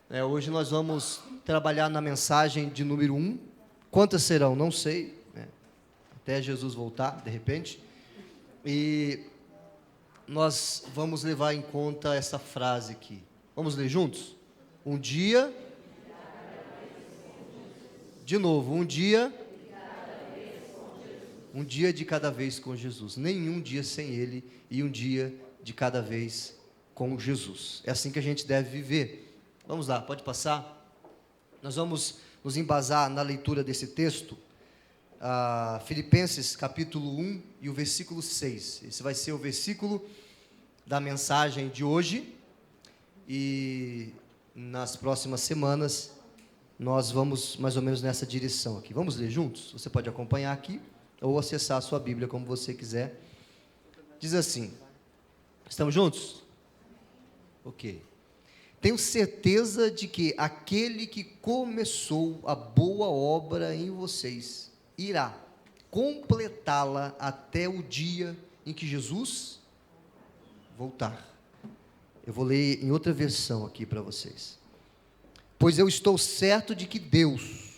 Hoje nós vamos trabalhar na mensagem de número 1. Quantas serão? Não sei, até Jesus voltar, de repente. E nós vamos levar em conta essa frase aqui. Vamos ler juntos? Um dia... De novo, um dia de cada vez com Jesus. Nenhum dia sem Ele e um dia de cada vez com Jesus. É assim que a gente deve viver. Vamos lá, pode passar? Nós vamos nos embasar na leitura desse texto, Filipenses capítulo 1 e o versículo 6. Esse vai ser o versículo da mensagem de hoje. E nas próximas semanas nós vamos mais ou menos nessa direção aqui. Vamos ler juntos? Você pode acompanhar aqui ou acessar a sua Bíblia, como você quiser. Diz assim, estamos juntos? Ok. Tenho certeza de que aquele que começou a boa obra em vocês, irá completá-la até o dia em que Jesus voltar. Eu vou ler em outra versão aqui para vocês. Pois eu estou certo de que Deus,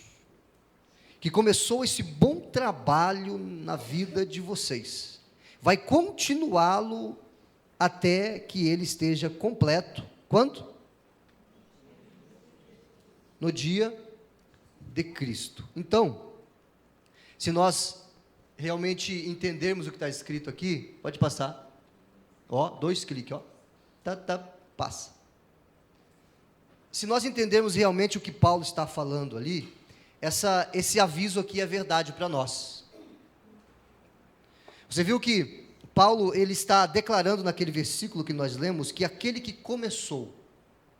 que começou esse bom trabalho na vida de vocês, vai continuá-lo até que ele esteja completo. Quando? No dia de Cristo. Então, se nós realmente entendermos o que está escrito aqui, pode passar. 2 cliques, passa. Se nós entendermos realmente o que Paulo está falando ali, esse aviso aqui é verdade para nós. Você viu que Paulo, ele está declarando naquele versículo que nós lemos, que aquele que começou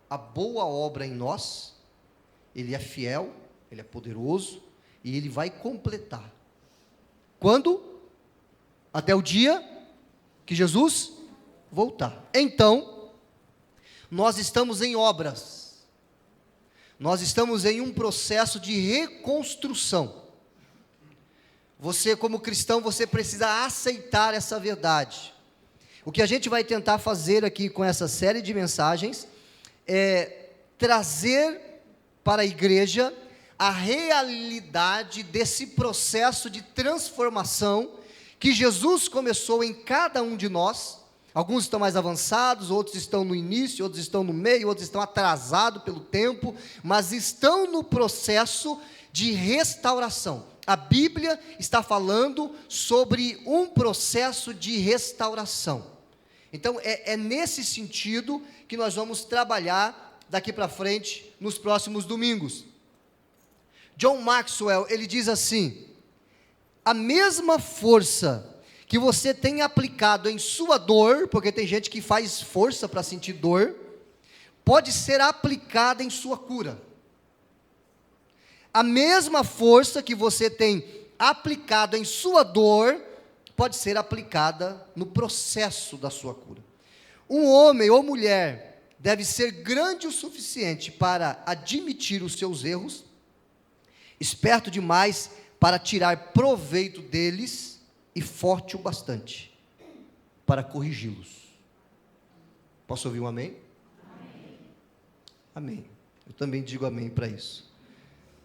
a boa obra em nós, ele é fiel, ele é poderoso, e ele vai completar. Quando? Até o dia que Jesus voltar. Então, nós estamos em obras. Nós estamos em um processo de reconstrução. Você, como cristão, você precisa aceitar essa verdade. O que a gente vai tentar fazer aqui com essa série de mensagens é trazer para a igreja a realidade desse processo de transformação que Jesus começou em cada um de nós. Alguns estão mais avançados, outros estão no início, outros estão no meio, outros estão atrasados pelo tempo, mas estão no processo de restauração. A Bíblia está falando sobre um processo de restauração. Então, é nesse sentido que nós vamos trabalhar daqui para frente, nos próximos domingos. John Maxwell, ele diz assim: a mesma força que você tem aplicado em sua dor, porque tem gente que faz força para sentir dor, pode ser aplicada em sua cura. A mesma força que você tem aplicado em sua dor, pode ser aplicada no processo da sua cura. Um homem ou mulher deve ser grande o suficiente para admitir os seus erros, esperto demais para tirar proveito deles, e forte o bastante para corrigi-los. Posso ouvir um amém? Amém. Amém. Eu também digo amém para isso.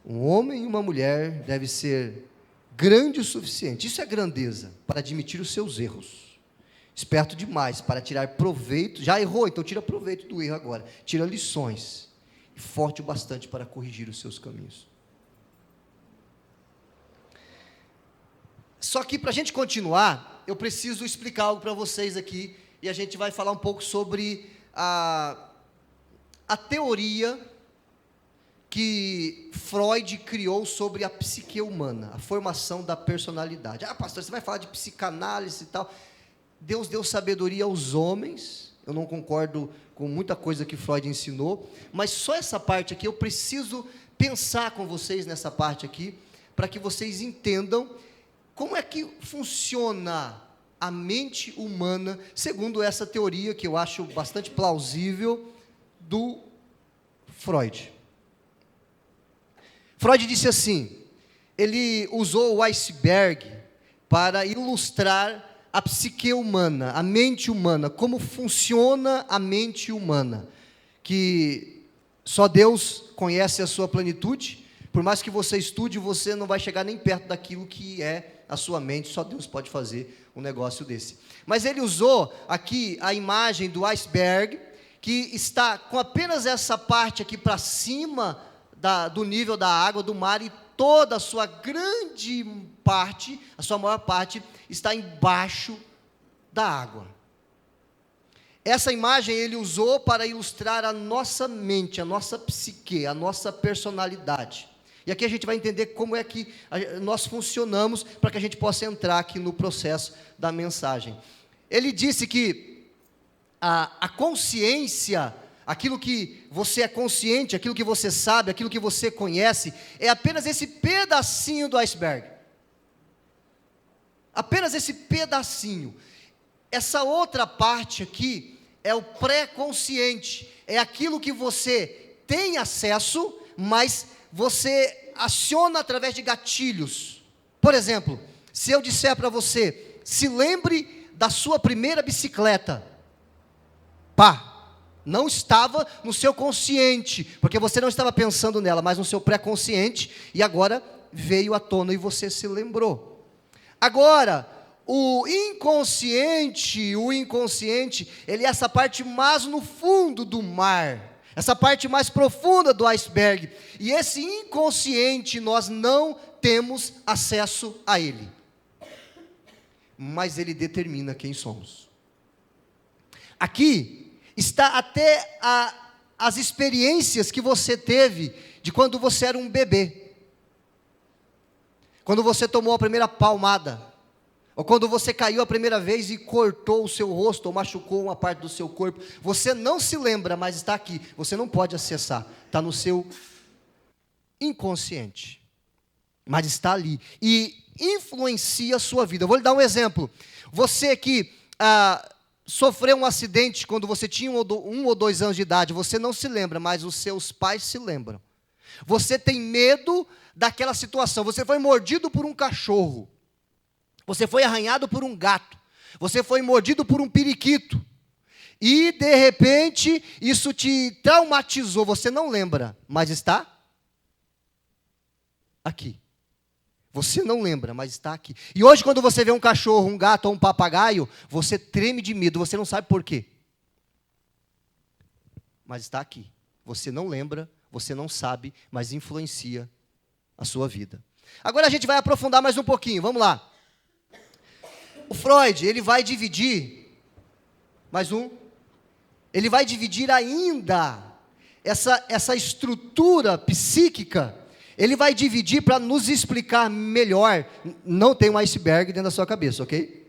Um homem e uma mulher deve ser grande o suficiente, isso é grandeza, para admitir os seus erros, esperto demais para tirar proveito, já errou, então tira proveito do erro agora, tira lições, e forte o bastante para corrigir os seus caminhos. Só que para a gente continuar, eu preciso explicar algo para vocês aqui, e a gente vai falar um pouco sobre a teoria que Freud criou sobre a psique humana, a formação da personalidade. Pastor, você vai falar de psicanálise e tal. Deus deu sabedoria aos homens, eu não concordo com muita coisa que Freud ensinou, mas só essa parte aqui, eu preciso pensar com vocês nessa parte aqui, para que vocês entendam como é que funciona a mente humana, segundo essa teoria, que eu acho bastante plausível, do Freud. Freud disse assim, ele usou o iceberg para ilustrar a psique humana, a mente humana, como funciona a mente humana, que Só Deus conhece a sua plenitude. Por mais que você estude, você não vai chegar nem perto daquilo que é a sua mente. Só Deus pode fazer um negócio desse. Mas ele usou aqui a imagem do iceberg, que está com apenas essa parte aqui para cima do nível da água, do mar, e toda a sua grande parte, a sua maior parte, está embaixo da água. Essa imagem ele usou para ilustrar a nossa mente, a nossa psique, a nossa personalidade. E aqui a gente vai entender como é que nós funcionamos, para que a gente possa entrar aqui no processo da mensagem. Ele disse que a consciência, aquilo que você é consciente, aquilo que você sabe, aquilo que você conhece, é apenas esse pedacinho do iceberg. Apenas esse pedacinho. Essa outra parte aqui é o pré-consciente, é aquilo que você tem acesso, mas você aciona através de gatilhos. Por exemplo, se eu disser para você, se lembre da sua primeira bicicleta, não estava no seu consciente, porque você não estava pensando nela, mas no seu pré-consciente, e agora veio à tona e você se lembrou. Agora, o inconsciente, ele é essa parte mais no fundo do mar, essa parte mais profunda do iceberg, e esse inconsciente nós não temos acesso a ele, mas ele determina quem somos. Aqui está até as experiências que você teve de quando você era um bebê, quando você tomou a primeira palmada, ou quando você caiu a primeira vez e cortou o seu rosto, ou machucou uma parte do seu corpo. Você não se lembra, mas está aqui. Você não pode acessar. Está no seu inconsciente. Mas está ali. E influencia a sua vida. Eu vou lhe dar um exemplo. Você que sofreu um acidente quando você tinha 1 ou 2 anos de idade, você não se lembra, mas os seus pais se lembram. Você tem medo daquela situação. Você foi mordido por um cachorro. Você foi arranhado por um gato, você foi mordido por um periquito, e de repente isso te traumatizou, você não lembra, mas está aqui. Você não lembra, mas está aqui. E hoje quando você vê um cachorro, um gato ou um papagaio, você treme de medo, você não sabe por quê. Mas está aqui. Você não lembra, você não sabe, mas influencia a sua vida. Agora a gente vai aprofundar mais um pouquinho, vamos lá. O Freud, ele vai dividir, ele vai dividir ainda essa estrutura psíquica, ele vai dividir para nos explicar melhor. Não tem um iceberg dentro da sua cabeça, ok?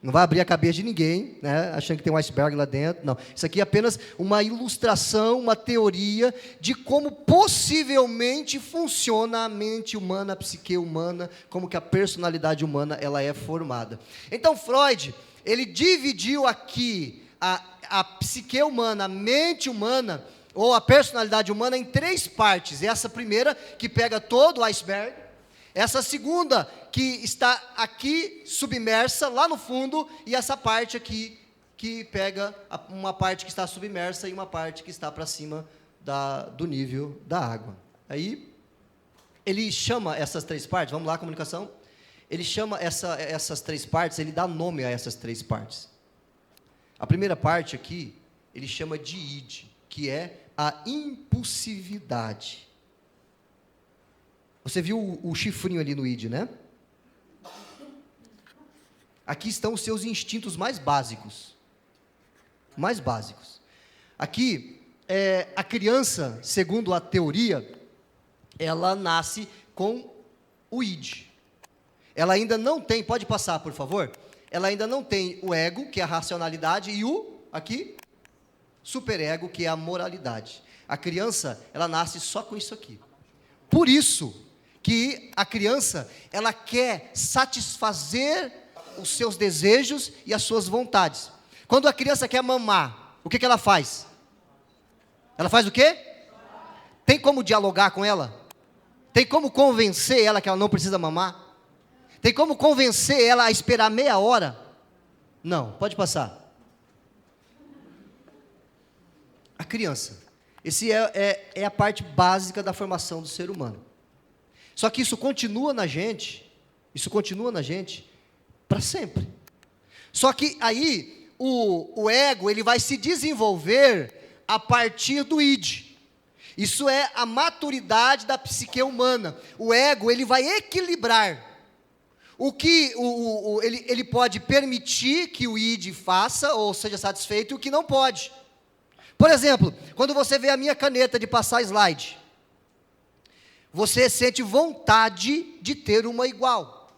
Não vai abrir a cabeça de ninguém, né, achando que tem um iceberg lá dentro, não. Isso aqui é apenas uma ilustração, uma teoria de como possivelmente funciona a mente humana, a psique humana, como que a personalidade humana ela é formada. Então Freud, ele dividiu aqui a psique humana, a mente humana, ou a personalidade humana em 3 partes. Essa primeira que pega todo o iceberg, essa segunda que está aqui submersa lá no fundo, e essa parte aqui que pega uma parte que está submersa e uma parte que está para cima do nível da água. Aí ele chama essas 3 partes, vamos lá, comunicação. Ele chama essas 3 partes, ele dá nome a essas 3 partes. A primeira parte aqui ele chama de id, que é a impulsividade. Você viu o chifrinho ali no id, né? Aqui estão os seus instintos mais básicos. Aqui, a criança, segundo a teoria, ela nasce com o id. Ela ainda não tem, pode passar, por favor? Ela ainda não tem o ego, que é a racionalidade, e aqui, superego, que é a moralidade. A criança, ela nasce só com isso aqui. Por isso que a criança, ela quer satisfazer os seus desejos e as suas vontades. Quando a criança quer mamar, o que ela faz? Ela faz o quê? Tem como dialogar com ela? Tem como convencer ela que ela não precisa mamar? Tem como convencer ela a esperar meia hora? Não, pode passar. A criança, Esse é a parte básica da formação do ser humano. Só que isso continua na gente para sempre. Só que aí, o ego, ele vai se desenvolver a partir do id. Isso é a maturidade da psique humana. O ego, ele vai equilibrar o que ele pode permitir que o id faça, ou seja satisfeito, e o que não pode. Por exemplo, quando você vê a minha caneta de passar slide, você sente vontade de ter uma igual.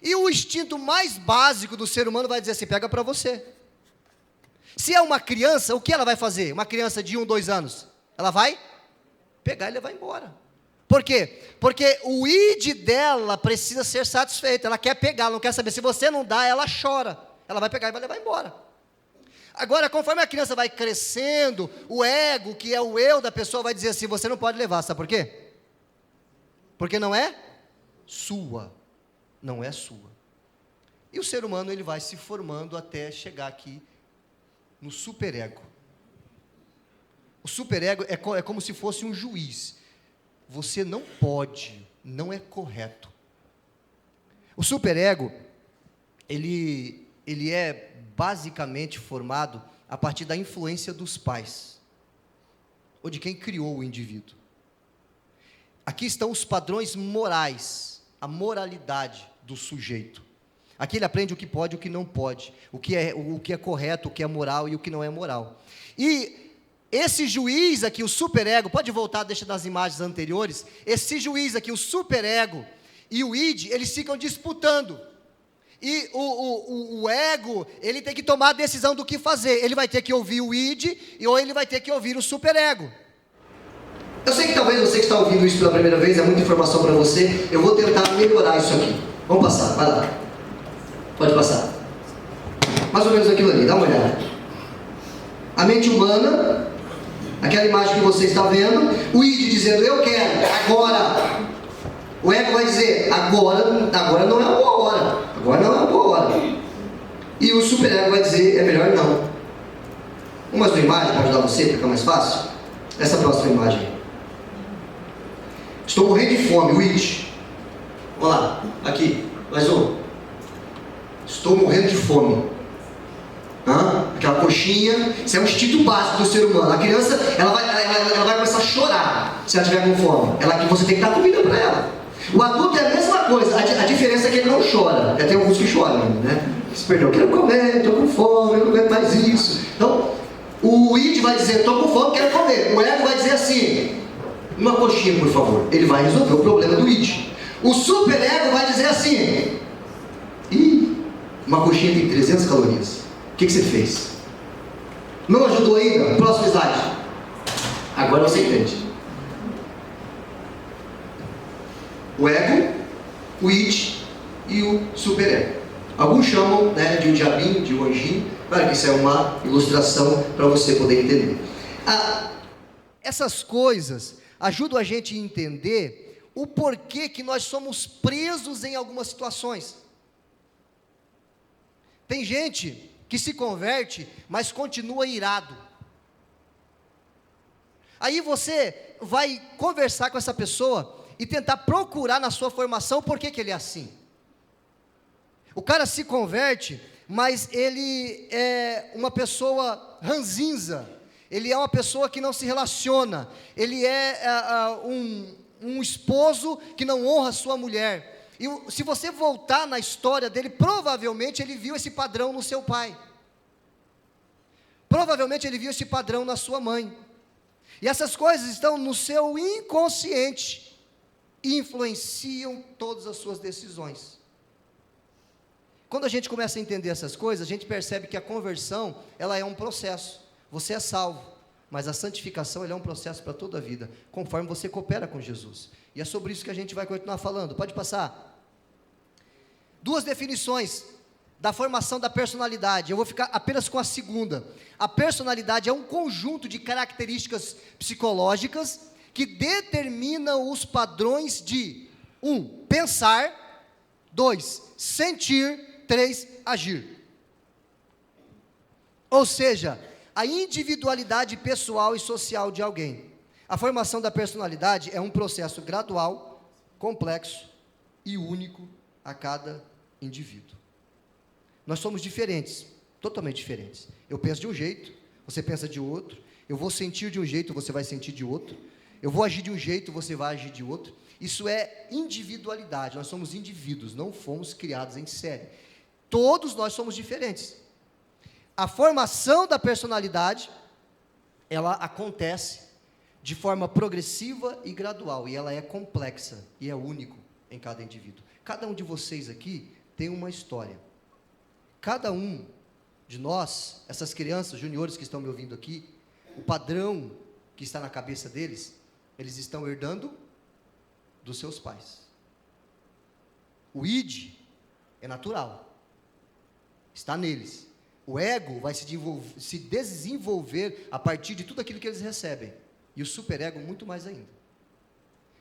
E o instinto mais básico do ser humano vai dizer assim: pega para você. Se é uma criança, o que ela vai fazer? Uma criança de 1, 2 anos, ela vai pegar e levar embora. Por quê? Porque o id dela precisa ser satisfeito. Ela quer pegar, ela não quer saber. Se você não dá, ela chora. Ela vai pegar e vai levar embora. Agora, conforme a criança vai crescendo, o ego, que é o eu da pessoa, vai dizer assim: você não pode levar. Sabe por quê? Porque não é sua. Não é sua. E o ser humano, ele vai se formando até chegar aqui no superego. O superego é como se fosse um juiz. Você não pode, não é correto. O superego, ele é basicamente formado a partir da influência dos pais, ou de quem criou o indivíduo. Aqui estão os padrões morais, a moralidade do sujeito. Aqui ele aprende o que pode e o que não pode, o que é correto, o que é moral e o que não é moral. E esse juiz aqui, o superego, pode voltar, deixa nas imagens anteriores, esse juiz aqui, o superego e o id, eles ficam disputando. E o ego, ele tem que tomar a decisão do que fazer. Ele vai ter que ouvir o id, ou ele vai ter que ouvir o superego. Eu sei que talvez você que está ouvindo isso pela primeira vez, é muita informação para você. Eu vou tentar melhorar isso aqui. Vamos passar, vai lá. Pode passar. Mais ou menos aquilo ali, dá uma olhada. A mente humana, aquela imagem que você está vendo, o id dizendo: eu quero, agora. O ego vai dizer: agora não é uma boa hora. Agora não é uma boa hora. E o superego vai dizer: é melhor não. Uma mais uma imagem para ajudar você, para ficar mais fácil. Essa próxima imagem. Estou morrendo de fome, o id. Olha lá, aqui, mais um. Estou morrendo de fome. Aquela coxinha, isso é um instinto básico do ser humano. A criança, ela vai começar a chorar se ela estiver com fome. Você tem que dar comida para ela. O adulto é a mesma coisa, a diferença é que ele não chora. Tem alguns que choram, né? Se perdeu, eu quero comer, estou com fome, eu não aguento mais isso. Então, o id vai dizer: estou com fome, quero comer. O ego vai dizer assim: uma coxinha, por favor. Ele vai resolver o problema do id. O superego vai dizer assim: uma coxinha tem 300 calorias. O que você fez? Não ajudou ainda? Próximo slide. Agora você entende. O ego, o id e o superego. Alguns chamam, né, de um diabinho, de um anjinho. Claro que isso é uma ilustração para você poder entender. Essas coisas ajudam a gente a entender o porquê que nós somos presos em algumas situações. Tem gente que se converte, mas continua irado. Aí você vai conversar com essa pessoa e tentar procurar na sua formação por que ele é assim. O cara se converte, mas ele é uma pessoa ranzinza, ele é uma pessoa que não se relaciona, ele é um esposo que não honra sua mulher. E se você voltar na história dele, provavelmente ele viu esse padrão no seu pai. Provavelmente ele viu esse padrão na sua mãe. E essas coisas estão no seu inconsciente e influenciam todas as suas decisões. Quando a gente começa a entender essas coisas, a gente percebe que a conversão, ela é um processo. Você é salvo, mas a santificação, ela é um processo para toda a vida, conforme você coopera com Jesus. E é sobre isso que a gente vai continuar falando. Pode passar. 2 definições da formação da personalidade. Eu vou ficar apenas com a segunda. A personalidade é um conjunto de características psicológicas que determinam os padrões de 1. Pensar, 2. Sentir, 3. Agir. Ou seja, a individualidade pessoal e social de alguém. A formação da personalidade é um processo gradual, complexo e único a cada indivíduo. Nós somos diferentes, totalmente diferentes. Eu penso de um jeito, você pensa de outro. Eu vou sentir de um jeito, você vai sentir de outro. Eu vou agir de um jeito, você vai agir de outro. Isso é individualidade. Nós somos indivíduos, não fomos criados em série. Todos nós somos diferentes. A formação da personalidade, ela acontece de forma progressiva e gradual, e ela é complexa, e é único em cada indivíduo. Cada um de vocês aqui tem uma história. Cada um de nós, essas crianças, juniores que estão me ouvindo aqui, o padrão que está na cabeça deles, eles estão herdando dos seus pais. O id é natural, está neles. O ego vai se desenvolver a partir de tudo aquilo que eles recebem. E o superego muito mais ainda.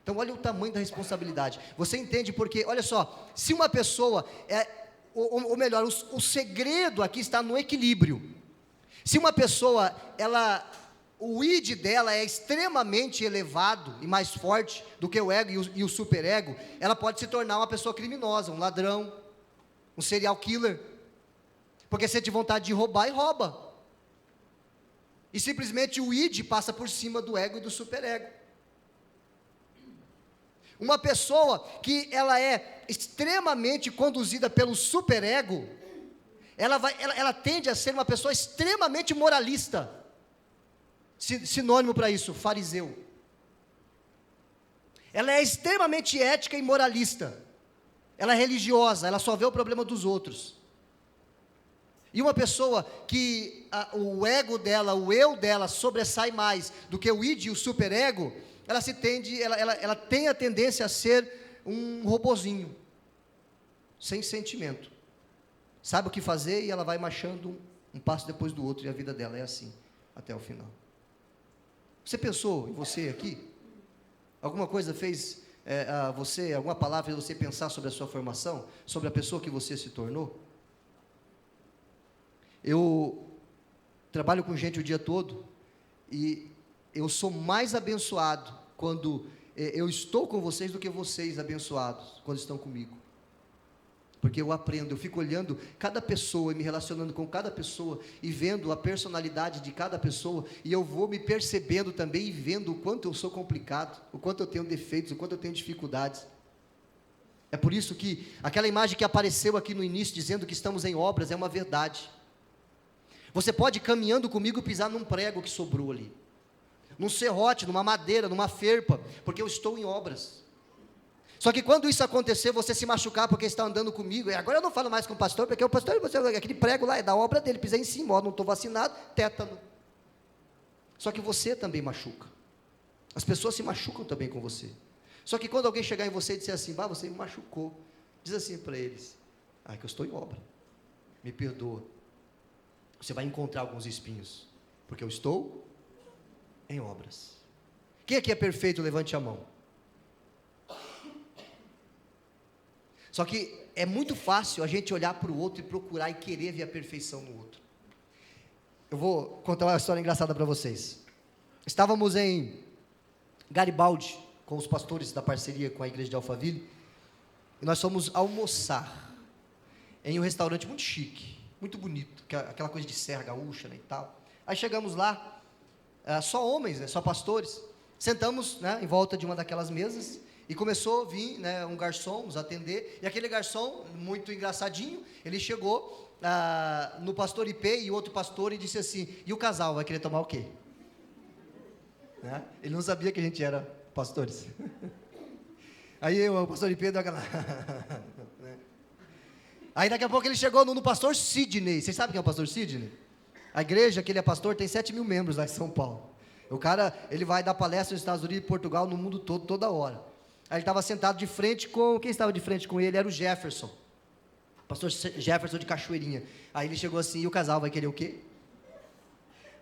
Então olha o tamanho da responsabilidade. Você entende porque, olha só, se uma pessoa, ou melhor, o segredo aqui está no equilíbrio. Se uma pessoa, o id dela é extremamente elevado e mais forte do que o ego e o superego, ela pode se tornar uma pessoa criminosa, um ladrão, um serial killer. Porque sente vontade de roubar e rouba. E simplesmente o id passa por cima do ego e do superego. Uma pessoa que ela é extremamente conduzida pelo superego, ela tende a ser uma pessoa extremamente moralista. Sinônimo para isso, fariseu. Ela é extremamente ética e moralista. Ela é religiosa, ela só vê o problema dos outros. E uma pessoa que o ego dela, o eu dela sobressai mais do que o id e o superego, ela tem a tendência a ser um robozinho, sem sentimento. Sabe o que fazer e ela vai marchando um passo depois do outro, e a vida dela é assim, até o final. Você pensou em você aqui? Alguma coisa fez alguma palavra fez você pensar sobre a sua formação? Sobre a pessoa que você se tornou? Eu trabalho com gente o dia todo, e eu sou mais abençoado quando eu estou com vocês do que vocês abençoados quando estão comigo. Porque eu aprendo, eu fico olhando cada pessoa e me relacionando com cada pessoa e vendo a personalidade de cada pessoa, e eu vou me percebendo também e vendo o quanto eu sou complicado, o quanto eu tenho defeitos, o quanto eu tenho dificuldades. É por isso que aquela imagem que apareceu aqui no início dizendo que estamos em obras é uma verdade. Você pode ir caminhando comigo pisar num prego que sobrou ali, num serrote, numa madeira, numa ferpa, porque eu estou em obras. Só que quando isso acontecer, você se machucar porque está andando comigo, e agora eu não falo mais com o pastor, porque o pastor, aquele prego lá é da obra dele, pisei em cima, ó, não estou vacinado, tétano. Só que você também machuca. As pessoas se machucam também com você. Só que quando alguém chegar em você e disser assim, você me machucou, diz assim para eles, que eu estou em obra, me perdoa. Você vai encontrar alguns espinhos, porque eu estou em obras. Quem aqui é perfeito, levante a mão. Só que é muito fácil a gente olhar para o outro e procurar e querer ver a perfeição no outro. Eu vou contar uma história engraçada para vocês. Estávamos em Garibaldi, com os pastores da parceria com a igreja de Alphaville, e nós fomos almoçar em um restaurante muito chique, muito bonito, aquela coisa de serra gaúcha, né, e tal. Aí chegamos lá, só homens, né, só pastores, sentamos, né, em volta de uma daquelas mesas, e começou a vir, né, um garçom nos atender, e aquele garçom, muito engraçadinho, ele chegou no pastor IP e outro pastor e disse assim, e o casal vai querer tomar o quê? Né? Ele não sabia que a gente era pastores. Aí o pastor IP deu aquela... Aí daqui a pouco ele chegou no pastor Sidney. Vocês sabem quem é o pastor Sidney? A igreja que ele é pastor tem 7.000 membros lá em São Paulo. O cara, ele vai dar palestra nos Estados Unidos, Portugal, no mundo todo, toda hora. Aí ele estava sentado de frente com... Quem estava de frente com ele era o Jefferson. Pastor Jefferson de Cachoeirinha. Aí ele chegou assim, e o casal vai querer o quê?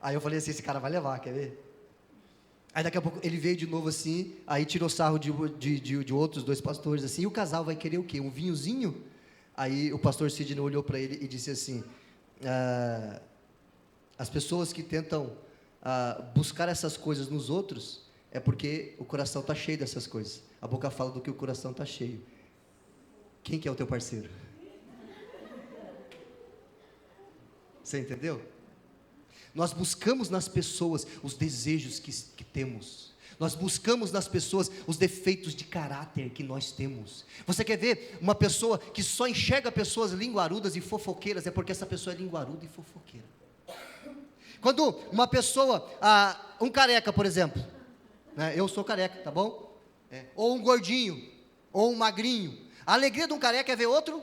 Aí eu falei assim, esse cara vai levar, quer ver? Aí daqui a pouco ele veio de novo assim, aí tirou sarro de outros dois pastores assim, e o casal vai querer o quê? Um vinhozinho? Aí o pastor Sidney olhou para ele e disse assim, As pessoas que tentam buscar essas coisas nos outros, é porque o coração está cheio dessas coisas. A boca fala do que o coração está cheio. Quem que é o teu parceiro? Você entendeu? Nós buscamos nas pessoas os desejos que temos. Nós buscamos nas pessoas os defeitos de caráter que nós temos. Você quer ver uma pessoa que só enxerga pessoas linguarudas e fofoqueiras? É porque essa pessoa é linguaruda e fofoqueira. Quando uma pessoa, um careca, por exemplo, né, eu sou careca, tá bom? Ou um gordinho, ou um magrinho. A alegria de um careca é ver outro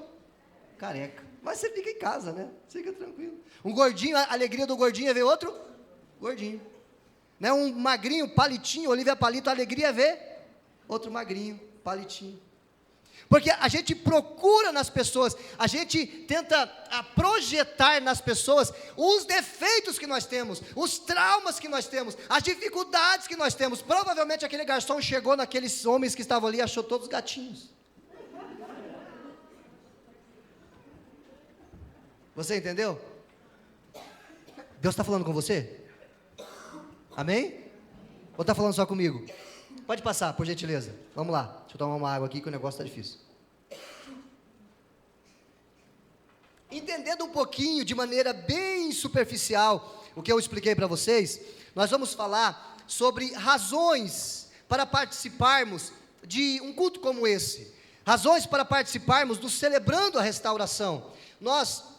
careca. Mas você fica em casa, né? Fica tranquilo. Um gordinho, a alegria do gordinho é ver outro gordinho. Né? Um magrinho, palitinho, Olivia Palito, a alegria é ver outro magrinho, palitinho. Porque a gente procura nas pessoas, a gente tenta projetar nas pessoas os defeitos que nós temos, os traumas que nós temos, as dificuldades que nós temos. Provavelmente aquele garçom chegou naqueles homens que estavam ali e achou todos gatinhos. Você entendeu? Deus está falando com você? Amém? Ou está falando só comigo? Pode passar, por gentileza. Vamos lá. Deixa eu tomar uma água aqui que o negócio está difícil. Entendendo um pouquinho, de maneira bem superficial, o que eu expliquei para vocês, nós vamos falar sobre razões para participarmos de um culto como esse. Razões para participarmos do Celebrando a Restauração. Nós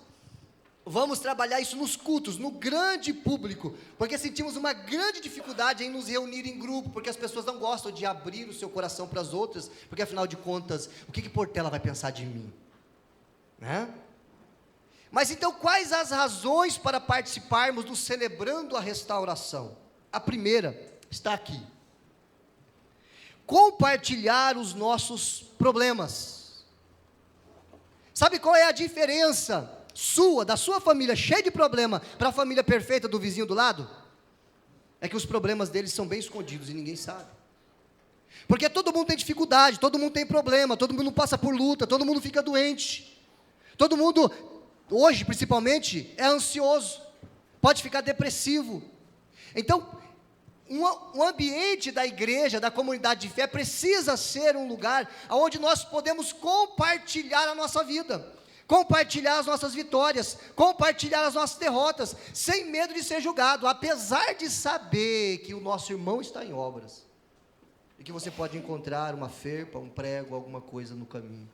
vamos trabalhar isso nos cultos, no grande público, porque sentimos uma grande dificuldade em nos reunir em grupo, porque as pessoas não gostam de abrir o seu coração para as outras, porque afinal de contas, o que Portela vai pensar de mim? Né? Mas então, quais as razões para participarmos do Celebrando a Restauração? A primeira está aqui: compartilhar os nossos problemas. Sabe qual é a diferença da sua família cheia de problema, para a família perfeita do vizinho do lado? É que os problemas deles são bem escondidos e ninguém sabe. Porque todo mundo tem dificuldade, todo mundo tem problema, todo mundo passa por luta, todo mundo fica doente. Todo mundo, hoje principalmente, é ansioso, pode ficar depressivo. Então, um ambiente da igreja, da comunidade de fé, precisa ser um lugar onde nós podemos compartilhar a nossa vida, compartilhar as nossas vitórias, compartilhar as nossas derrotas, sem medo de ser julgado, apesar de saber que o nosso irmão está em obras, e que você pode encontrar uma ferpa, um prego, alguma coisa no caminho.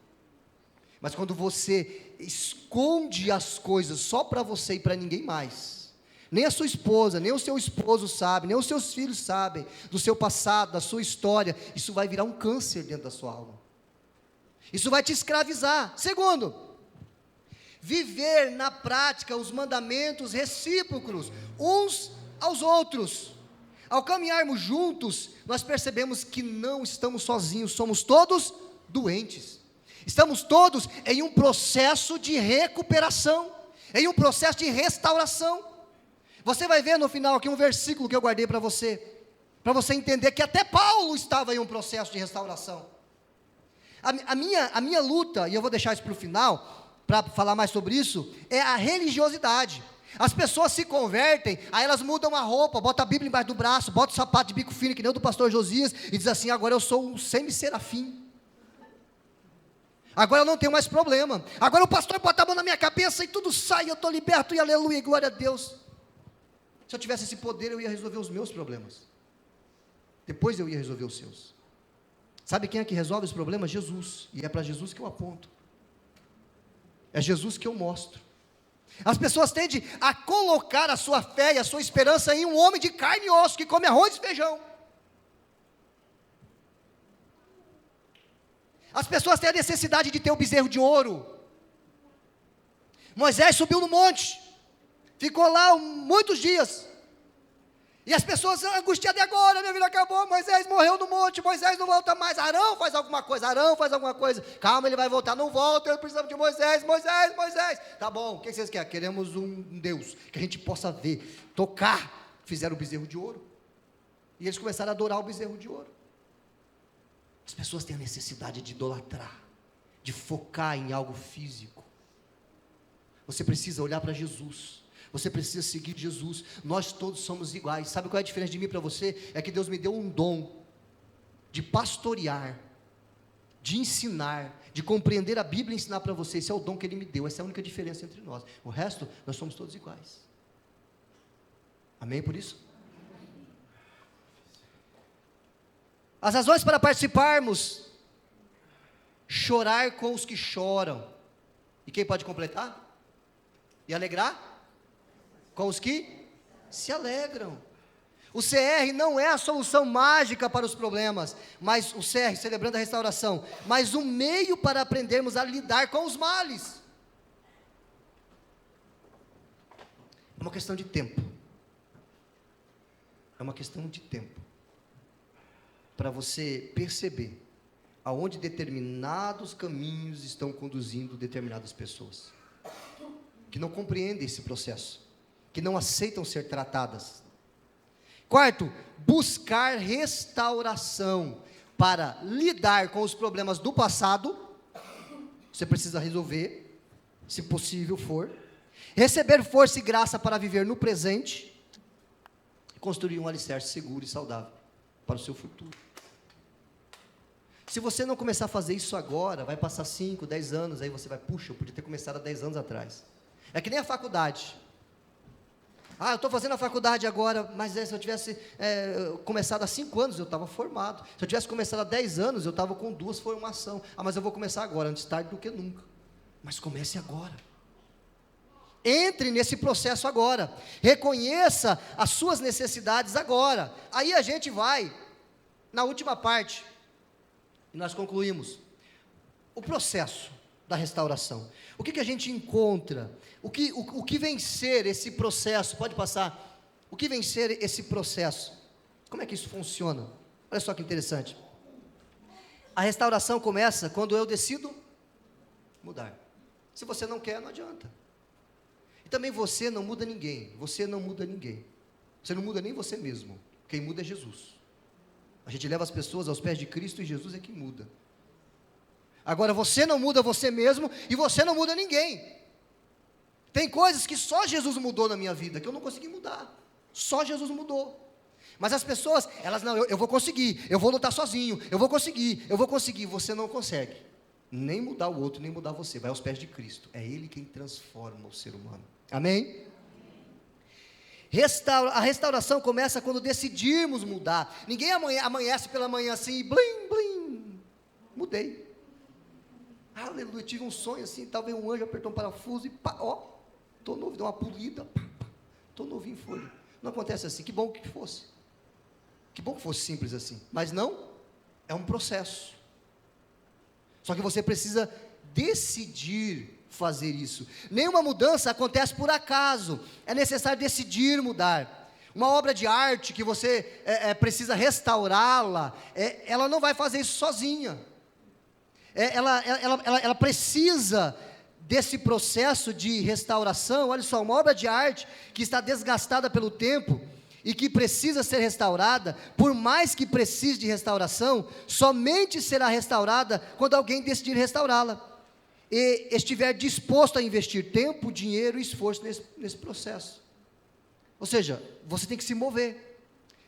Mas quando você esconde as coisas só para você e para ninguém mais, nem a sua esposa, nem o seu esposo sabe, nem os seus filhos sabem do seu passado, da sua história, isso vai virar um câncer dentro da sua alma, isso vai te escravizar. Segundo, viver na prática os mandamentos recíprocos uns aos outros. Ao caminharmos juntos, nós percebemos que não estamos sozinhos, somos todos doentes. Estamos todos em um processo de recuperação, em um processo de restauração. Você vai ver no final aqui um versículo que eu guardei para você entender que até Paulo estava em um processo de restauração. A minha luta, e eu vou deixar isso para o final, para falar mais sobre isso, é a religiosidade. As pessoas se convertem, aí elas mudam a roupa, botam a Bíblia embaixo do braço, botam o sapato de bico fino, que nem o do pastor Josias, e diz assim: agora eu sou um semi-serafim, agora eu não tenho mais problema, agora o pastor bota a mão na minha cabeça e tudo sai, eu estou liberto, e aleluia, e glória a Deus. Se eu tivesse esse poder, eu ia resolver os meus problemas, depois eu ia resolver os seus. Sabe quem é que resolve os problemas? Jesus, e é para Jesus que eu aponto, é Jesus que eu mostro. As pessoas tendem a colocar a sua fé e a sua esperança em um homem de carne e osso, que come arroz e feijão. As pessoas têm a necessidade de ter um bezerro de ouro. Moisés subiu no monte, ficou lá muitos dias, e as pessoas angustiadas: agora minha vida acabou, Moisés morreu no monte, Moisés não volta mais, Arão faz alguma coisa, calma, ele vai voltar, não volta, eu preciso de Moisés, tá bom, o que vocês querem? Queremos um Deus, que a gente possa ver, tocar. Fizeram o bezerro de ouro, e eles começaram a adorar o bezerro de ouro. As pessoas têm a necessidade de idolatrar, de focar em algo físico. Você precisa olhar para Jesus, Você precisa seguir Jesus. Nós todos somos iguais. Sabe qual é a diferença de mim para você? É que Deus me deu um dom de pastorear, de ensinar, de compreender a Bíblia e ensinar para você. Esse é o dom que Ele me deu. Essa é a única diferença entre nós. O resto, nós somos todos iguais. Amém por isso? As razões para participarmos: chorar com os que choram. E quem pode completar? E alegrar? Com os que se alegram. O CR não é a solução mágica para os problemas, mas o CR, celebrando a restauração, mas um meio para aprendermos a lidar com os males. É uma questão de tempo. É uma questão de tempo. Para você perceber aonde determinados caminhos estão conduzindo determinadas pessoas, que não compreendem esse processo, que não aceitam ser tratadas. Quarto, buscar restauração para lidar com os problemas do passado. Você precisa resolver, se possível for, receber força e graça para viver no presente, e construir um alicerce seguro e saudável para o seu futuro. Se você não começar a fazer isso agora, vai passar 5, 10 anos, aí você vai, puxa, eu podia ter começado há 10 anos atrás. É que nem a faculdade. Eu estou fazendo a faculdade agora, mas se eu tivesse começado há 5 anos, eu estava formado. Se eu tivesse começado há 10 anos, eu estava com 2 formações. Mas eu vou começar agora, antes tarde do que nunca. Mas comece agora. Entre nesse processo agora. Reconheça as suas necessidades agora. Aí a gente vai na última parte. E nós concluímos o processo da restauração. O que a gente encontra? O que vem ser esse processo? Pode passar. O que vem ser esse processo? Como é que isso funciona? Olha só que interessante. A restauração começa quando eu decido mudar. Se você não quer, não adianta. E também você não muda ninguém. Você não muda ninguém. Você não muda nem você mesmo. Quem muda é Jesus. A gente leva as pessoas aos pés de Cristo e Jesus é que muda. Agora você não muda você mesmo e você não muda ninguém. Tem coisas que só Jesus mudou na minha vida, que eu não consegui mudar. Só Jesus mudou. Mas as pessoas, elas não, eu vou conseguir, eu vou lutar sozinho, eu vou conseguir. Você não consegue. Nem mudar o outro, nem mudar você. Vai aos pés de Cristo. É Ele quem transforma o ser humano. Amém? A restauração começa quando decidimos mudar. Ninguém amanhece pela manhã assim e blim, blim. Mudei. Aleluia, tive um sonho assim, talvez um anjo apertou um parafuso e pá, estou novo, deu uma polida, estou novinho, foi. Não acontece assim, que bom que fosse. Que bom que fosse simples assim. Mas não, é um processo. Só que você precisa decidir fazer isso. Nenhuma mudança acontece por acaso. É necessário decidir mudar. Uma obra de arte que você precisa restaurá-la, ela não vai fazer isso sozinha. Ela precisa desse processo de restauração. Olha só, uma obra de arte que está desgastada pelo tempo e que precisa ser restaurada, por mais que precise de restauração, somente será restaurada quando alguém decidir restaurá-la e estiver disposto a investir tempo, dinheiro e esforço nesse processo. Ou seja, você tem que se mover.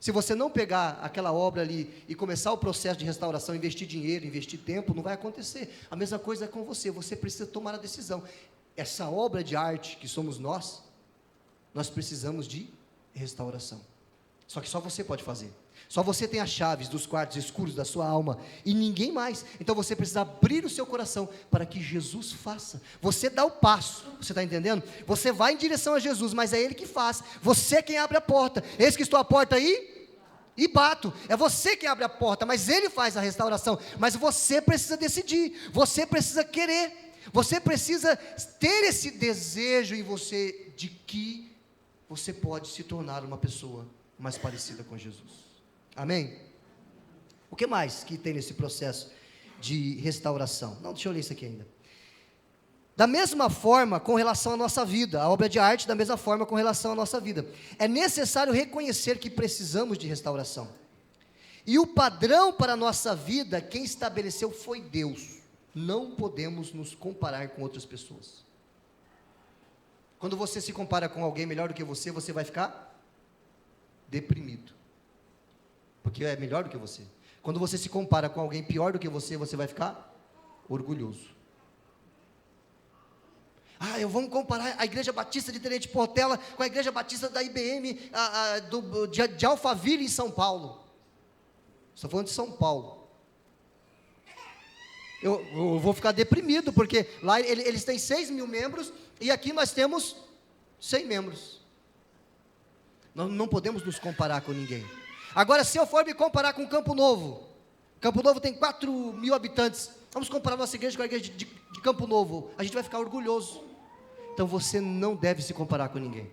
Se você não pegar aquela obra ali e começar o processo de restauração, investir dinheiro, investir tempo, não vai acontecer. A mesma coisa é com você precisa tomar a decisão. Essa obra de arte que somos nós precisamos de restauração. Só que só você pode fazer. Só você tem as chaves dos quartos escuros da sua alma e ninguém mais. Então você precisa abrir o seu coração para que Jesus faça. Você dá o passo, você está entendendo? Você vai em direção a Jesus, mas é Ele que faz. Você quem abre a porta. Eis que estou à porta aí e bato. É você quem abre a porta, mas Ele faz a restauração. Mas você precisa decidir, você precisa querer, você precisa ter esse desejo em você de que você pode se tornar uma pessoa mais parecida com Jesus. Amém? O que mais que tem nesse processo de restauração? Não, deixa eu ler isso aqui ainda. Da mesma forma, com relação à nossa vida, a obra de arte, da mesma forma com relação à nossa vida, é necessário reconhecer que precisamos de restauração. E o padrão para a nossa vida, quem estabeleceu foi Deus. Não podemos nos comparar com outras pessoas. Quando você se compara com alguém melhor do que você, você vai ficar deprimido, porque é melhor do que você. Quando você se compara com alguém pior do que você, você vai ficar orgulhoso. Vamos comparar a Igreja Batista de Tenente Portela com a Igreja Batista da IBM de Alphaville, em São Paulo. Estou falando de São Paulo. Eu vou ficar deprimido, porque lá eles têm 6.000 membros, e aqui nós temos 100 membros. Nós não podemos nos comparar com ninguém. Agora, se eu for me comparar com Campo Novo tem 4.000 habitantes, vamos comparar nossa igreja com a igreja de Campo Novo, a gente vai ficar orgulhoso. Então você não deve se comparar com ninguém,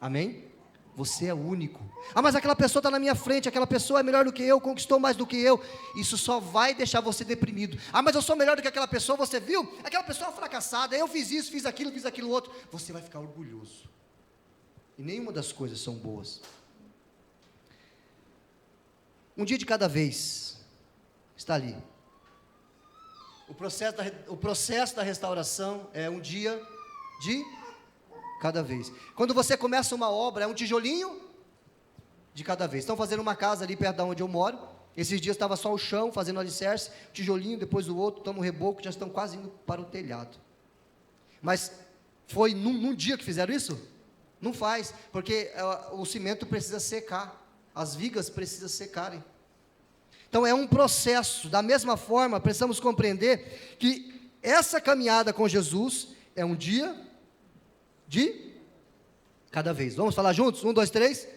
amém? Você é único. Mas aquela pessoa está na minha frente, aquela pessoa é melhor do que eu, conquistou mais do que eu. Isso só vai deixar você deprimido. Mas eu sou melhor do que aquela pessoa, você viu? Aquela pessoa é fracassada, eu fiz isso, fiz aquilo outro. Você vai ficar orgulhoso. E nenhuma das coisas são boas. Um dia de cada vez, está ali. O processo da restauração é um dia de cada vez. Quando você começa uma obra, é um tijolinho de cada vez. Estão fazendo uma casa ali perto de onde eu moro. Esses dias estava só o chão, fazendo alicerce, tijolinho, depois o outro, estamos um reboco, já estão quase indo para o telhado. Mas foi num dia que fizeram isso? Não faz, porque o cimento precisa secar, as vigas precisam secarem. Então é um processo. Da mesma forma, precisamos compreender que essa caminhada com Jesus é um dia de cada vez. Vamos falar juntos? 1, 2, 3.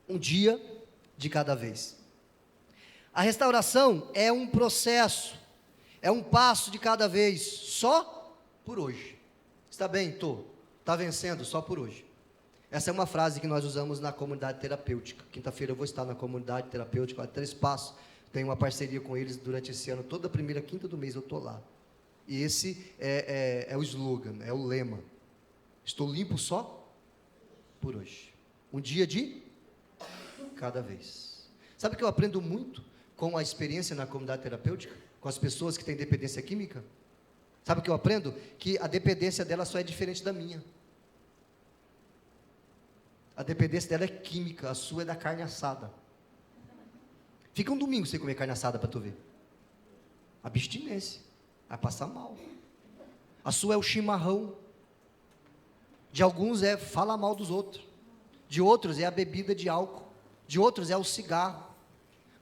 Um dia de cada vez. A restauração é um processo, é um passo de cada vez, só por hoje. Está bem, está vencendo só por hoje. Essa é uma frase que nós usamos na comunidade terapêutica. Quinta-feira eu vou estar na comunidade terapêutica, 3 Passos. Tenho uma parceria com eles durante esse ano. Toda primeira quinta do mês eu estou lá. E esse é o slogan, é o lema. Estou limpo só por hoje. Um dia de cada vez. Sabe que eu aprendo muito com a experiência na comunidade terapêutica? Com as pessoas que têm dependência química? Sabe o que eu aprendo? Que a dependência dela só é diferente da minha. A dependência dela é química, a sua é da carne assada. Fica um domingo sem comer carne assada para tu ver. Abstinência, vai passar mal. A sua é o chimarrão. De alguns é fala mal dos outros. De outros é a bebida de álcool. De outros é o cigarro.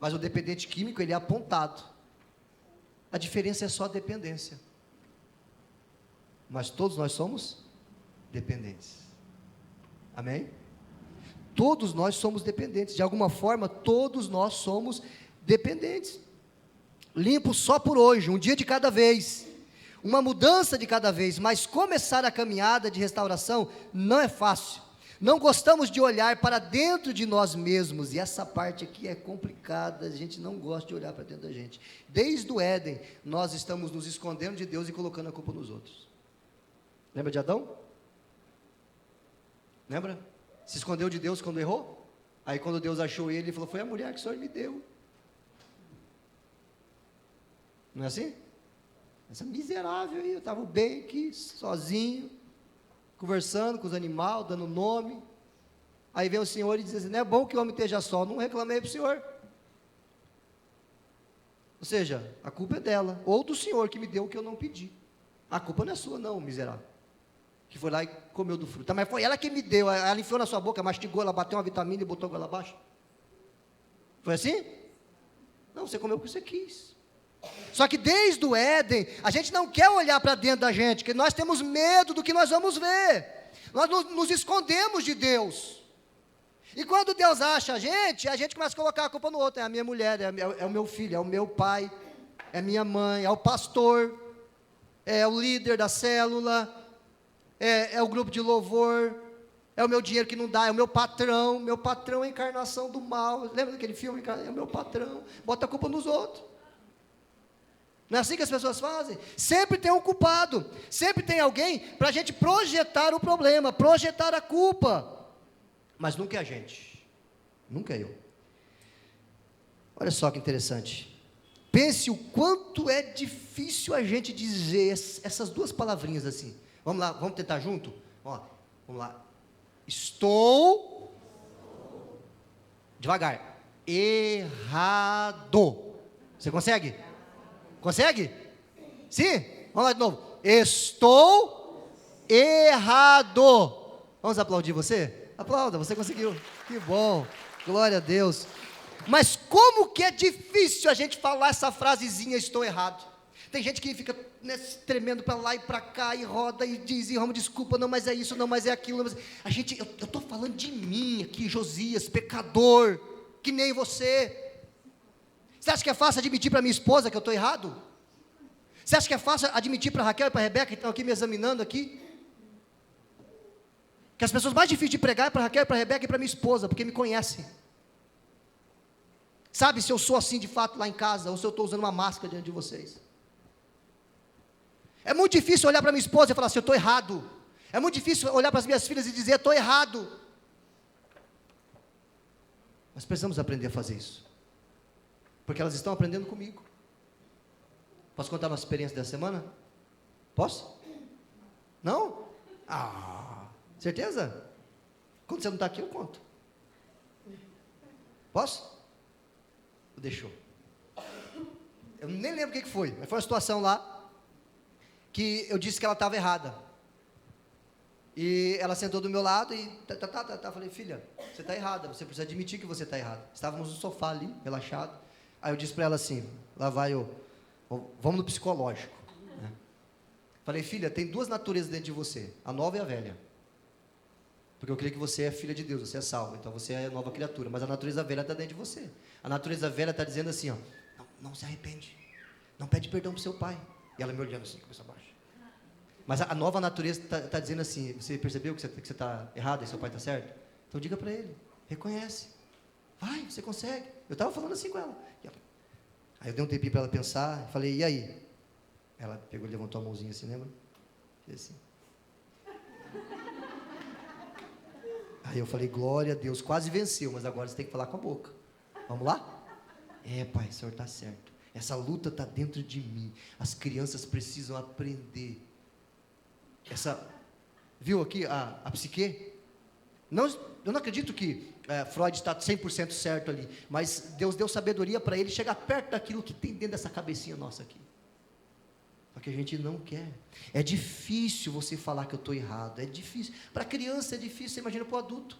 Mas o dependente químico, ele é apontado. A diferença é só a dependência. Mas todos nós somos dependentes. Amém? Todos nós somos dependentes. De alguma forma, todos nós somos dependentes. Limpo só por hoje, um dia de cada vez. Uma mudança de cada vez. Mas começar a caminhada de restauração não é fácil. Não gostamos de olhar para dentro de nós mesmos, e essa parte aqui é complicada, a gente não gosta de olhar para dentro da gente. Desde o Éden, nós estamos nos escondendo de Deus e colocando a culpa nos outros. Lembra de Adão? Lembra? Se escondeu de Deus quando errou? Aí quando Deus achou ele falou, foi a mulher que o Senhor me deu. Não é assim? Essa miserável aí, eu estava bem aqui, sozinho, conversando com os animais, dando nome. Aí vem o Senhor e diz assim, não é bom que o homem esteja só, não reclamei para o Senhor. Ou seja, a culpa é dela, ou do Senhor que me deu o que eu não pedi. A culpa não é sua não, miserável, que foi lá e comeu do fruto. Mas foi ela que me deu, ela enfiou na sua boca, mastigou, ela bateu uma vitamina e botou ela abaixo. Foi assim? Não, você comeu porque você quis. Só que desde o Éden, a gente não quer olhar para dentro da gente, porque nós temos medo do que nós vamos ver. Nós nos escondemos de Deus. E quando Deus acha a gente começa a colocar a culpa no outro. É a minha mulher, é o meu filho, é o meu pai, é minha mãe, é o pastor, é o líder da célula, é o grupo de louvor, é o meu dinheiro que não dá, é o meu patrão é a encarnação do mal. Lembra daquele filme? É o meu patrão. Bota a culpa nos outros. Não é assim que as pessoas fazem? Sempre tem um culpado, sempre tem alguém para a gente projetar o problema, projetar a culpa, mas nunca é a gente, nunca é eu. Olha só que interessante, pense o quanto quanto é difícil a gente dizer essas duas palavrinhas assim. Vamos lá, vamos tentar junto? Ó, vamos lá. Estou, devagar, errado. Você consegue? Consegue? Sim? Vamos lá de novo. Estou errado. Vamos aplaudir você? Aplauda, você conseguiu. Que bom, glória a Deus. Mas como que é difícil a gente falar essa frasezinha, estou errado. Tem gente que fica, né, tremendo para lá e para cá, e roda e diz, e Roma, desculpa, não, mas é isso, não, mas é aquilo. Mas... A gente, eu estou falando de mim aqui, Josias, pecador, que nem você. Você acha que é fácil admitir para minha esposa que eu estou errado? Você acha que é fácil admitir para Raquel e para Rebeca, que estão aqui me examinando aqui? Que as pessoas mais difíceis de pregar é para Raquel, para Rebeca e para minha esposa, porque me conhecem. Sabe se eu sou assim de fato lá em casa, ou se eu estou usando uma máscara diante de vocês. É muito difícil olhar para minha esposa e falar assim, eu estou errado. É muito difícil olhar para as minhas filhas e dizer, estou errado. Nós precisamos aprender a fazer isso. Porque elas estão aprendendo comigo. Posso contar uma experiência dessa semana? Posso? Não? Certeza? Quando você não está aqui, eu conto. Posso? Deixou. Eu nem lembro o que foi, mas foi uma situação lá, que eu disse que ela estava errada. E ela sentou do meu lado e falei, filha, você está errada, você precisa admitir que você está errada. Estávamos no sofá ali, relaxado. Aí eu disse para ela assim, lá vai eu, vamos no psicológico. Né? Falei, filha, tem duas naturezas dentro de você, a nova e a velha. Porque eu creio que você é filha de Deus, você é salvo, então você é nova criatura, mas a natureza velha está dentro de você. A natureza velha está dizendo assim, ó, não se arrepende, não pede perdão para o seu pai. E ela me olhando assim, cabeça baixa. Mas a nova natureza está dizendo assim, você percebeu que você está errado e seu pai está certo? Então diga para ele, reconhece, vai, você consegue. Eu estava falando assim com ela. Aí eu dei um tempinho para ela pensar, falei, e aí? Ela pegou e levantou a mãozinha assim, lembra? Fez assim. Aí eu falei, glória a Deus, quase venceu, mas agora você tem que falar com a boca. Vamos lá? Pai, o senhor está certo. Essa luta está dentro de mim. As crianças precisam aprender. Viu aqui a psique? Eu não acredito que Freud está 100% certo ali, mas Deus deu sabedoria para ele chegar perto daquilo que tem dentro dessa cabecinha nossa aqui. Só que a gente não quer. É difícil você falar que eu estou errado. É difícil. Para a criança é difícil, você imagina para o adulto.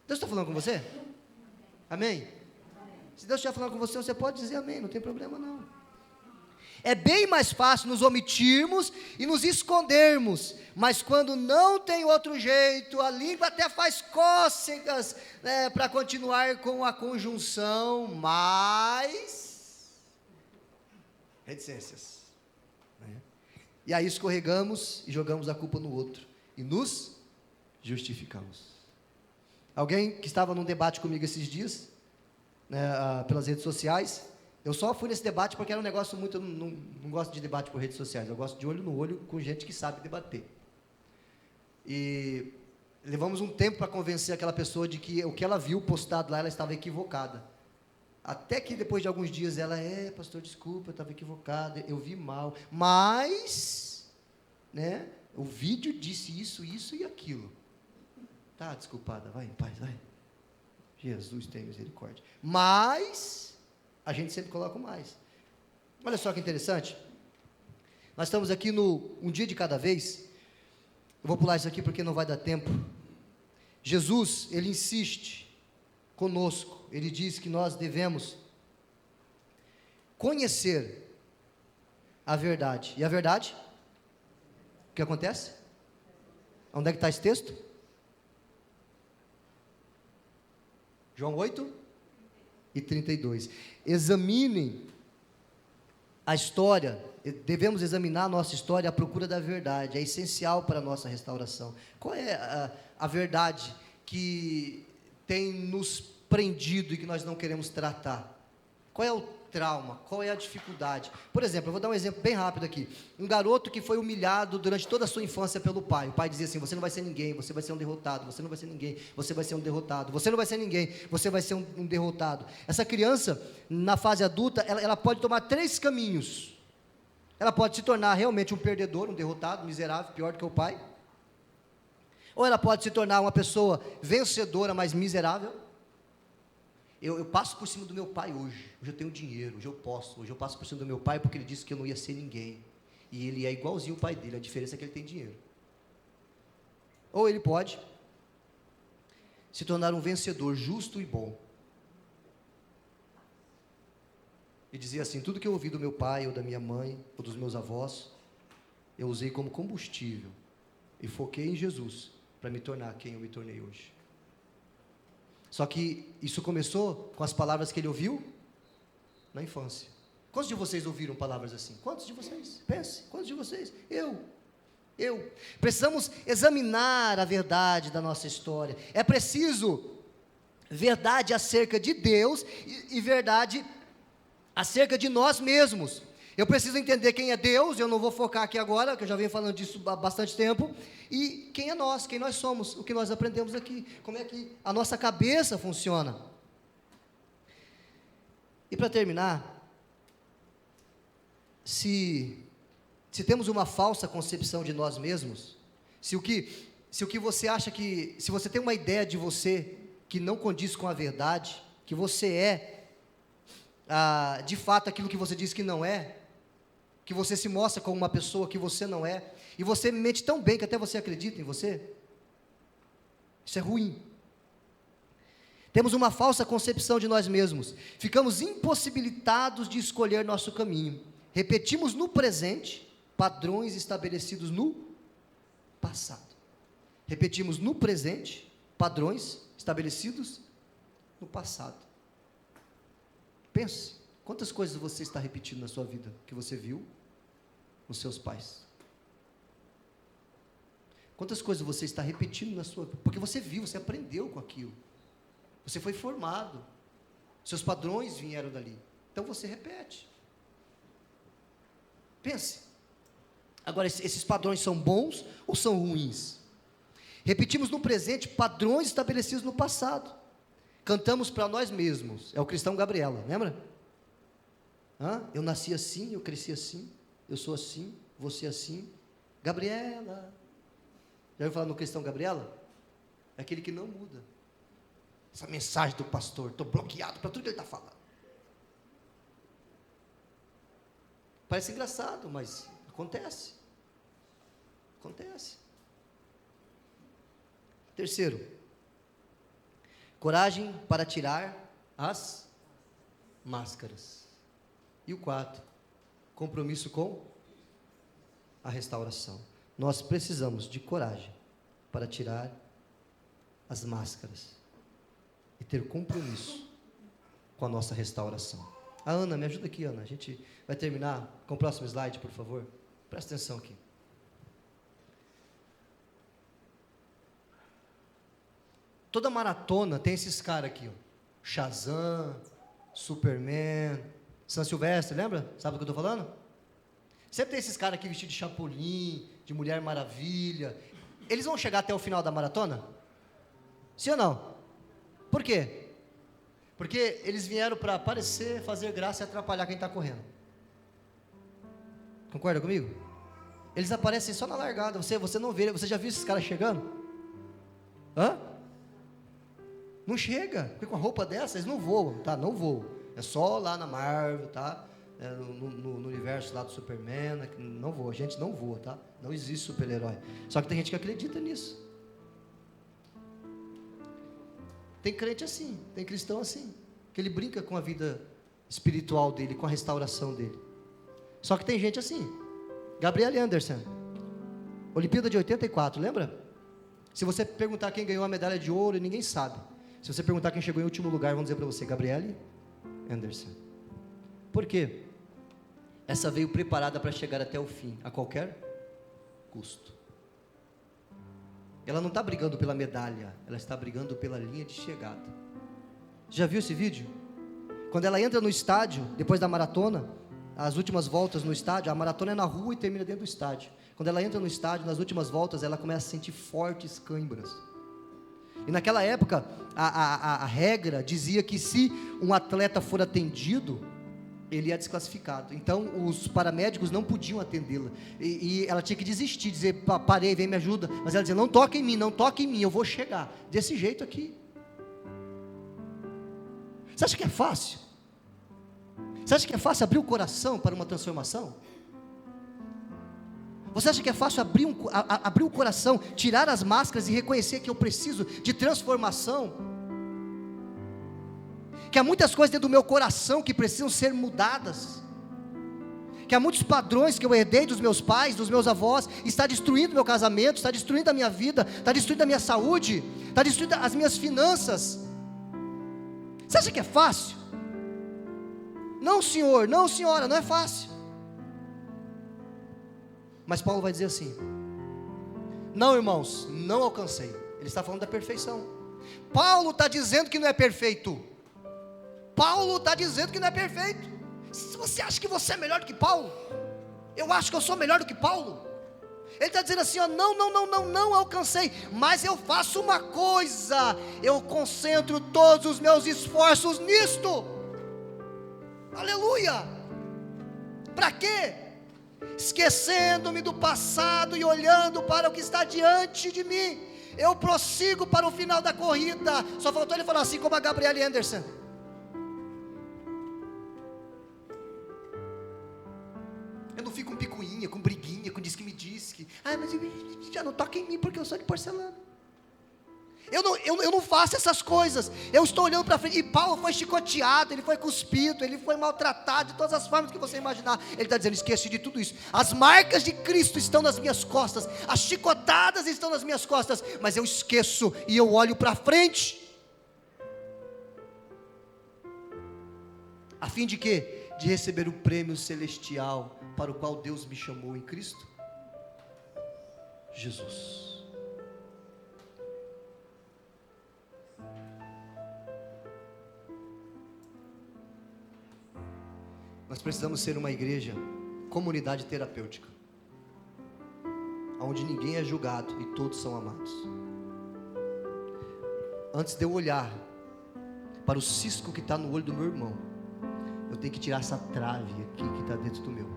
Deus está falando com você? Amém? Se Deus estiver falando com você, você pode dizer amém, não tem problema não. É bem mais fácil nos omitirmos e nos escondermos, mas quando não tem outro jeito, a língua até faz cócegas, né, para continuar com a conjunção, mas reticências. Né? E aí escorregamos e jogamos a culpa no outro, e nos justificamos. Alguém que estava num debate comigo esses dias, né, pelas redes sociais, eu só fui nesse debate porque era um negócio muito, eu não gosto de debate por redes sociais, eu gosto de olho no olho com gente que sabe debater. E levamos um tempo para convencer aquela pessoa de que o que ela viu postado lá, ela estava equivocada. Até que depois de alguns dias ela, pastor, desculpa, eu estava equivocada, eu vi mal, mas, né, o vídeo disse isso, isso e aquilo. Tá, desculpada, vai em paz, vai. Jesus tem misericórdia. Mas a gente sempre coloca o mais. Olha só que interessante. Nós estamos aqui no Um Dia de Cada Vez. Eu vou pular isso aqui porque não vai dar tempo. Jesus, ele insiste conosco. Ele diz que nós devemos conhecer a verdade. E a verdade? O que acontece? Onde é que está esse texto? João 8:32. Examinem a história, devemos examinar a nossa história à procura da verdade, é essencial para a nossa restauração. Qual é a verdade que tem nos prendido e que nós não queremos tratar? Qual é o trauma? Qual é a dificuldade? Por exemplo, eu vou dar um exemplo bem rápido aqui. Um garoto que foi humilhado durante toda a sua infância pelo pai. O pai dizia assim: você não vai ser ninguém, você vai ser um derrotado, você não vai ser ninguém, você vai ser um derrotado, você não vai ser ninguém, você vai ser um derrotado. Essa criança, na fase adulta, ela pode tomar 3 caminhos. Ela pode se tornar realmente um perdedor, um derrotado, miserável, pior do que o pai. Ou ela pode se tornar uma pessoa vencedora, mas miserável. Eu passo por cima do meu pai hoje eu tenho dinheiro, hoje eu passo por cima do meu pai porque ele disse que eu não ia ser ninguém, e ele é igualzinho o pai dele, a diferença é que ele tem dinheiro. Ou ele pode se tornar um vencedor justo e bom, e dizer assim: tudo que eu ouvi do meu pai, ou da minha mãe, ou dos meus avós, eu usei como combustível, e foquei em Jesus, para me tornar quem eu me tornei hoje. Só que isso começou com as palavras que ele ouviu na infância. Quantos de vocês ouviram palavras assim? Quantos de vocês? Pense, quantos de vocês? Eu. Precisamos examinar a verdade da nossa história. É preciso verdade acerca de Deus e verdade acerca de nós mesmos. Eu preciso entender quem é Deus, eu não vou focar aqui agora, que eu já venho falando disso há bastante tempo, e quem é nós, quem nós somos, o que nós aprendemos aqui, como é que a nossa cabeça funciona. E para terminar, se temos uma falsa concepção de nós mesmos, se o que você acha que, se você tem uma ideia de você que não condiz com a verdade, que você é, de fato aquilo que você diz que não é, que você se mostra como uma pessoa que você não é, e você mente tão bem que até você acredita em você, isso é ruim. Temos uma falsa concepção de nós mesmos, ficamos impossibilitados de escolher nosso caminho, repetimos no presente padrões estabelecidos no passado. Repetimos no presente padrões estabelecidos no passado. Pense, quantas coisas você está repetindo na sua vida que você viu nos seus pais? Quantas coisas você está repetindo na sua vida? Porque você viu, você aprendeu com aquilo. Você foi formado. Seus padrões vieram dali. Então você repete. Pense. Agora, esses padrões são bons ou são ruins? Repetimos no presente padrões estabelecidos no passado. Cantamos para nós mesmos. É o cristão Gabriela, lembra? Eu nasci assim, eu cresci assim, eu sou assim, você assim. Gabriela. Já ouviu falar no cristão Gabriela? É aquele que não muda. Essa mensagem do pastor, estou bloqueado para tudo que ele está falando. Parece engraçado, mas acontece. Acontece. Terceiro, coragem para tirar as máscaras. E o 4, compromisso com a restauração. Nós precisamos de coragem para tirar as máscaras e ter compromisso com a nossa restauração. A Ana, me ajuda aqui, Ana. A gente vai terminar com o próximo slide, por favor. Presta atenção aqui. Toda maratona tem esses caras aqui, ó. Shazam, Superman, São Silvestre, lembra? Sabe do que eu estou falando? Sempre tem esses caras aqui vestidos de Chapolin, de Mulher Maravilha. Eles vão chegar até o final da maratona? Sim ou não? Por quê? Porque eles vieram para aparecer, fazer graça e atrapalhar quem está correndo. Concorda comigo? Eles aparecem só na largada, você não vê, você já viu esses caras chegando? Não chega, porque com a roupa dessa eles não voam, tá? Não voam, é só lá na Marvel, tá? No universo lá do Superman, não voa, a gente não voa, tá? Não existe super-herói, só que tem gente que acredita nisso. Tem crente assim, tem cristão assim, que ele brinca com a vida espiritual dele, com a restauração dele. Só que tem gente assim. Gabriele Anderson, Olimpíada de 84, lembra? Se você perguntar quem ganhou a medalha de ouro, ninguém sabe. Se você perguntar quem chegou em último lugar, vão dizer para você, Gabriele Anderson. Por quê? Essa veio preparada para chegar até o fim, a qualquer custo. Ela não está brigando pela medalha, ela está brigando pela linha de chegada. Já viu esse vídeo? Quando ela entra no estádio, depois da maratona, as últimas voltas no estádio, a maratona é na rua e termina dentro do estádio. Quando ela entra no estádio, nas últimas voltas, ela começa a sentir fortes câimbras. E naquela época, a regra dizia que se um atleta for atendido, ele é desclassificado. Então, os paramédicos não podiam atendê-la. E ela tinha que desistir, dizer, parei, vem me ajuda. Mas ela dizia, não toque em mim, não toque em mim, eu vou chegar. Desse jeito aqui. Você acha que é fácil? Você acha que é fácil abrir o coração para uma transformação? Você acha que é fácil abrir o coração, tirar as máscaras e reconhecer que eu preciso de transformação? Que há muitas coisas dentro do meu coração que precisam ser mudadas. Que há muitos padrões que eu herdei dos meus pais, dos meus avós, está destruindo meu casamento, está destruindo a minha vida, está destruindo a minha saúde, está destruindo as minhas finanças. Você acha que é fácil? Não, senhor, não, senhora, não é fácil. Mas Paulo vai dizer assim: não, irmãos, não alcancei. Ele está falando da perfeição. Paulo está dizendo que não é perfeito. Paulo está dizendo que não é perfeito. Se você acha que você é melhor do que Paulo, eu acho que eu sou melhor do que Paulo. Ele está dizendo assim, ó, não alcancei, mas eu faço uma coisa, eu concentro todos os meus esforços nisto. Aleluia. Para quê? Esquecendo-me do passado e olhando para o que está diante de mim, eu prossigo para o final da corrida. Só faltou ele falar assim como a Gabriele Anderson: eu não fico com picuinha, com briguinha, com diz que me diz que, mas já não toca em mim porque eu sou de porcelana. Eu não faço essas coisas. Eu estou olhando para frente. E Paulo foi chicoteado, ele foi cuspido, ele foi maltratado de todas as formas que você imaginar. Ele está dizendo, esqueci de tudo isso. As marcas de Cristo estão nas minhas costas, as chicotadas estão nas minhas costas, mas eu esqueço e eu olho para frente. A fim de quê? De receber o prêmio celestial para o qual Deus me chamou em Cristo Jesus. Nós precisamos ser uma igreja, comunidade terapêutica, onde ninguém é julgado e todos são amados. Antes de eu olhar para o cisco que está no olho do meu irmão, eu tenho que tirar essa trave aqui que está dentro do meu.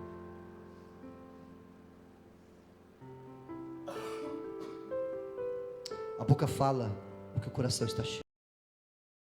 A boca fala o que o coração está cheio.